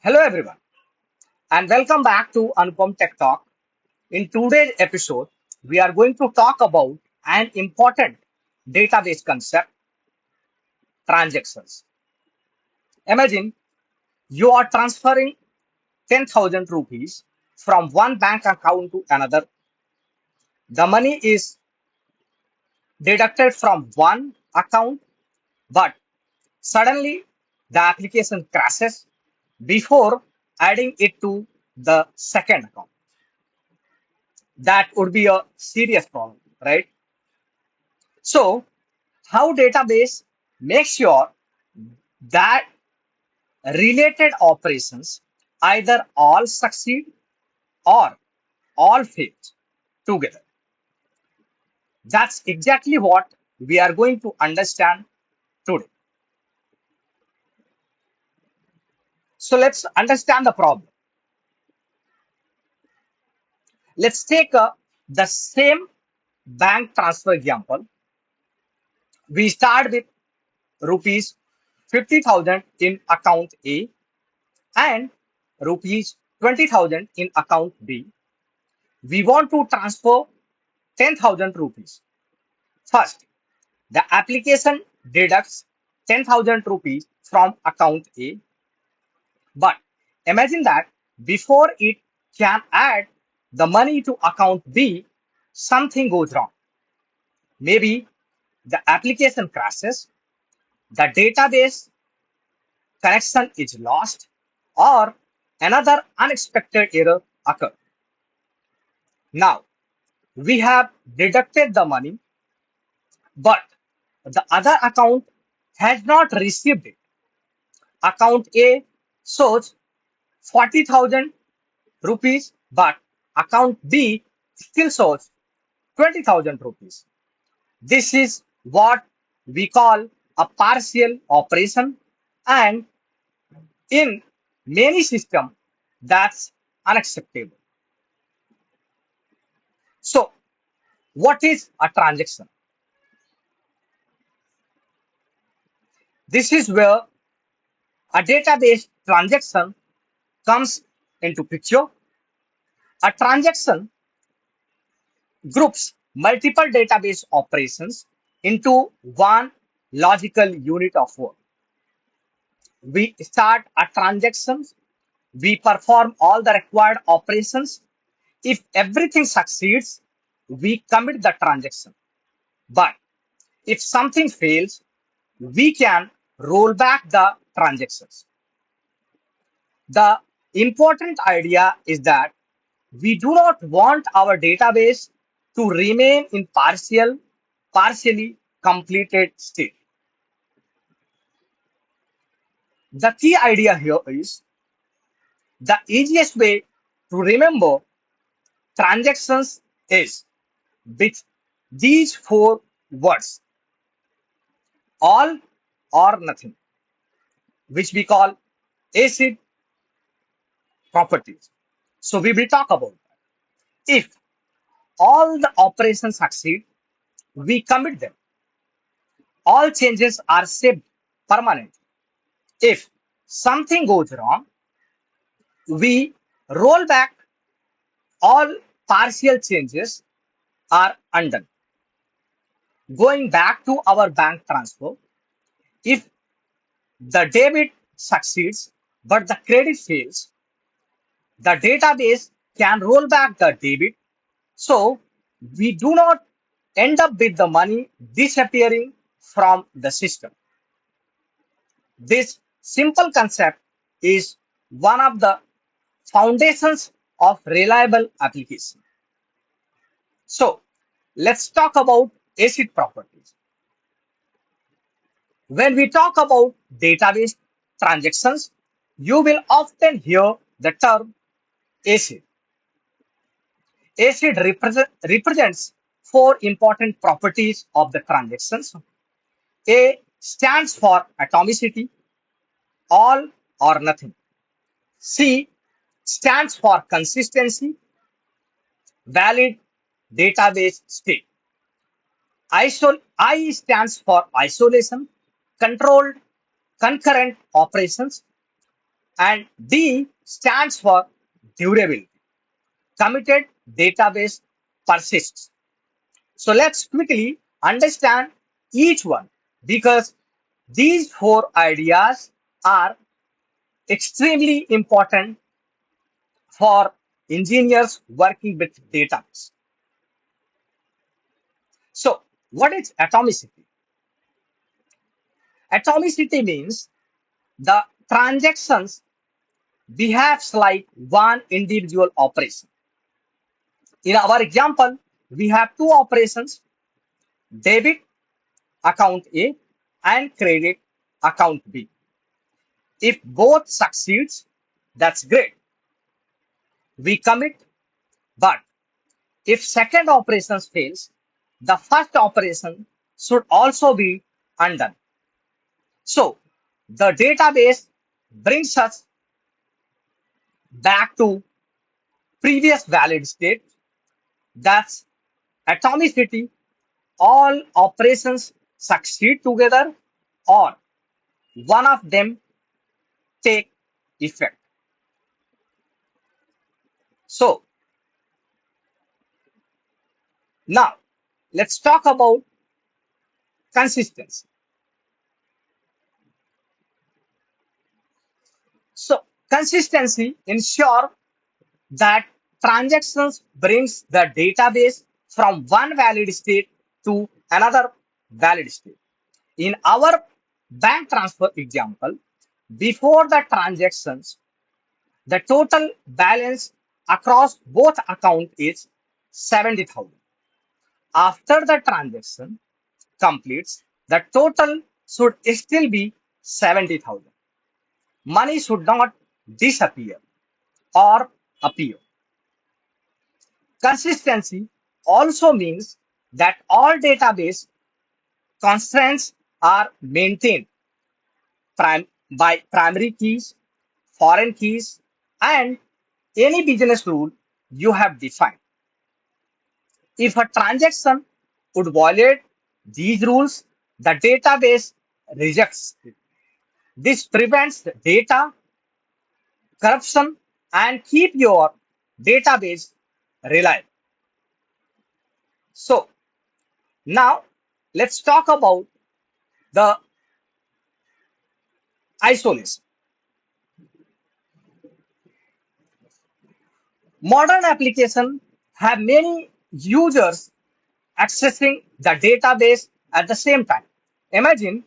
Hello everyone and welcome back to Anupam Tech Talk. In today's episode, we are going to talk about an important database concept, transactions. Imagine you are transferring 10,000 rupees from one bank account to another. The money is deducted from one account, but suddenly the application crashes before adding it to the second account. That would be a serious problem, right? So, how database makes sure that related operations either all succeed or all fail together. That's exactly what we are going to understand today. So let's understand the problem. Let's take the same bank transfer example. We start with rupees 50,000 in account A and rupees 20,000 in account B. We want to transfer 10,000 rupees. First, the application deducts 10,000 rupees from account A, but imagine that before it can add the money to account B, something goes wrong. Maybe the application crashes, the database connection is lost, or another unexpected error occurs. Now, we have deducted the money, but the other account has not received it. Account A shows 40,000 rupees, but account B still shows 20,000 rupees. This is what we call a partial operation, and in many systems, that's unacceptable. So, what is a transaction? This is where a database transaction comes into picture. A transaction groups multiple database operations into one logical unit of work. We start a transaction, we perform all the required operations. If everything succeeds, we commit the transaction. But if something fails, we can roll back the transactions. The important idea is that we do not want our database to remain in partially completed state. The key idea here is the easiest way to remember transactions is with these four words: all or nothing, which we call acid properties. So we will talk about that. If all the operations succeed, we commit them. All changes are saved permanently. If something goes wrong, we roll back. All partial changes are undone. Going back to our bank transfer, if the debit succeeds but the credit fails, the database can roll back the debit, so we do not end up with the money disappearing from the system. This simple concept is one of the foundations of reliable application. So let's talk about ACID properties. When we talk about database transactions, you will often hear the term ACID. ACID represents four important properties of the transactions. A stands for atomicity, all or nothing. C stands for consistency, valid database state. I stands for isolation, controlled concurrent operations. And D stands for durability. Committed database persists. So let's quickly understand each one because these four ideas are extremely important for engineers working with database. So what is atomicity? Atomicity means the transactions behaves like one individual operation. In our example, we have two operations, debit account A and credit account B. If both succeeds, that's great. We commit, but if second operation fails, the first operation should also be undone. So the database brings us back to previous valid state. That's atomicity. All operations succeed together or one of them take effect. So now let's talk about consistency. So consistency ensure that transactions brings the database from one valid state to another valid state. In our bank transfer example, before the transactions, the total balance across both accounts is 70,000. After the transaction completes, the total should still be 70,000. Money should not disappear or appear. Consistency also means that all database constraints are maintained by primary keys, foreign keys, and any business rule you have defined. If a transaction would violate these rules, the database rejects it. This prevents data corruption and keep your database reliable. So now let's talk about the isolation. Modern applications have many users accessing the database at the same time. Imagine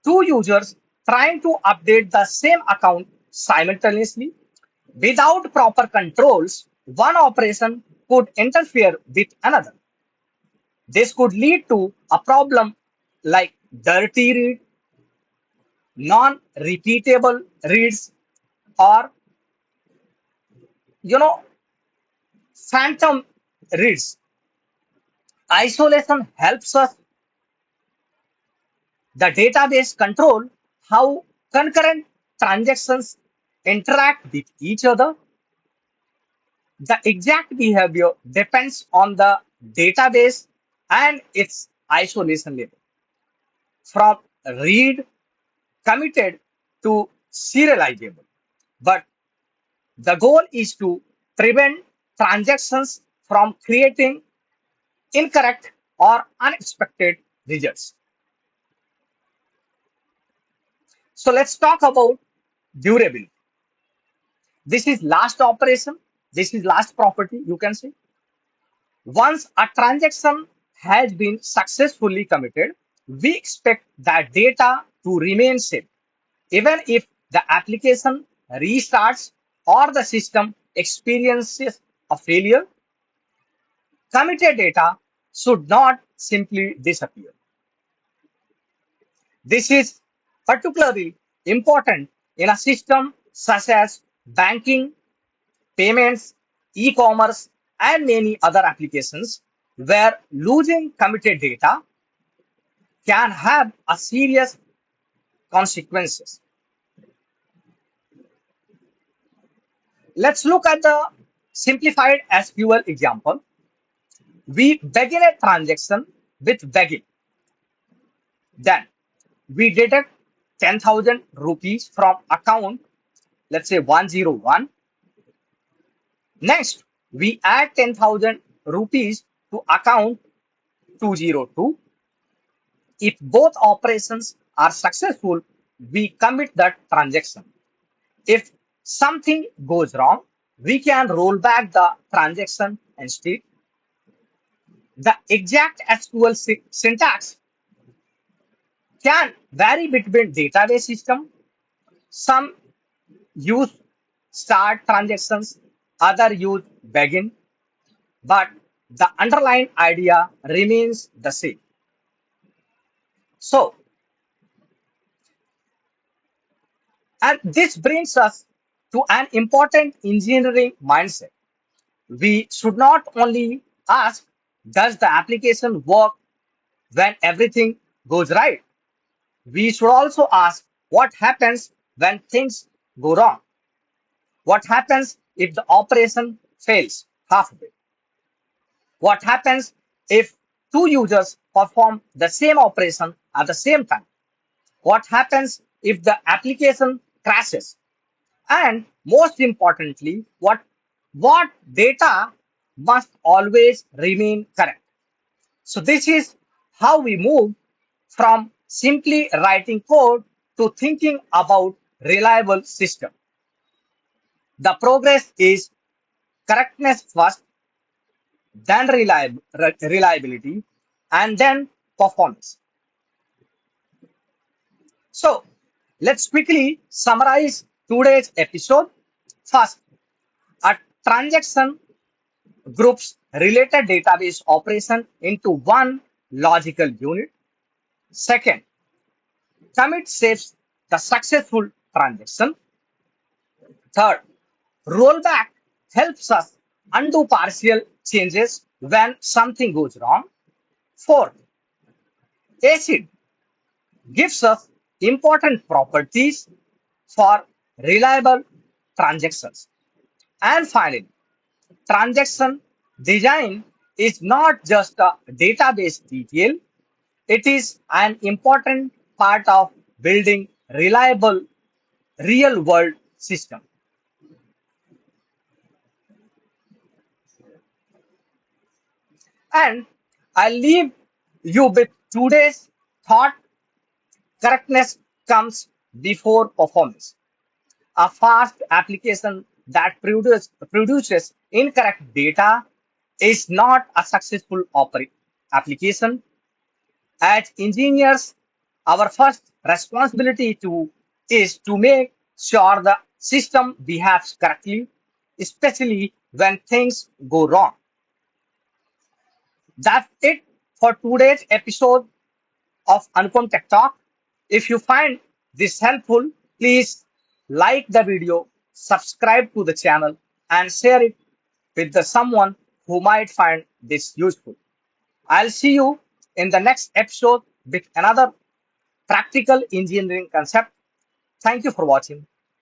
two users trying to update the same account simultaneously. Without proper controls, one operation could interfere with another. This could lead to a problem like dirty read, non-repeatable reads, or you know phantom reads. Isolation helps us the database control how concurrent transactions interact with each other. The exact behavior depends on the database and its isolation level. From read committed to serializable. But the goal is to prevent transactions from creating incorrect or unexpected results. So let's talk about durability. This is last operation. This is last property, you can say. Once a transaction has been successfully committed, we expect that data to remain safe. Even if the application restarts or the system experiences a failure, committed data should not simply disappear. This is particularly important in a system such as banking, payments, e-commerce, and many other applications where losing committed data can have a serious consequences. Let's look at the simplified SQL example. We begin a transaction with begin. Then we deduct 10,000 rupees from account let's say 101. Next, we add 10,000 rupees to account 202. If both operations are successful, we commit that transaction. If something goes wrong, we can roll back the transaction instead. The exact SQL syntax can vary between database systems. Some use start transactions, other use begin, but the underlying idea remains the same. So, and this brings us to an important engineering mindset. We should not only ask, does the application work when everything goes right? We should also ask, what happens when things go wrong? What happens if the operation fails halfway? What happens if two users perform the same operation at the same time? What happens if the application crashes? And most importantly, what data must always remain correct? So this is how we move from simply writing code to thinking about reliable system. The progress is correctness first, then reliability, and then performance. So let's quickly summarize today's episode. First, a transaction groups related database operation into one logical unit. Second, commit saves the successful transaction. Third, rollback helps us undo partial changes when something goes wrong. Fourth, ACID gives us important properties for reliable transactions. And finally, transaction design is not just a database detail, it is an important part of building reliable real world system. And I leave you with today's thought: correctness comes before performance. A fast application that produces incorrect data is not a successful application. As engineers, our first responsibility is to make sure the system behaves correctly, especially when things go wrong. That's it for today's episode of Anupam Tech Talk. If you find this helpful, please like the video, subscribe to the channel, and share it with someone who might find this useful. I'll see you in the next episode with another practical engineering concept. Thank you for watching.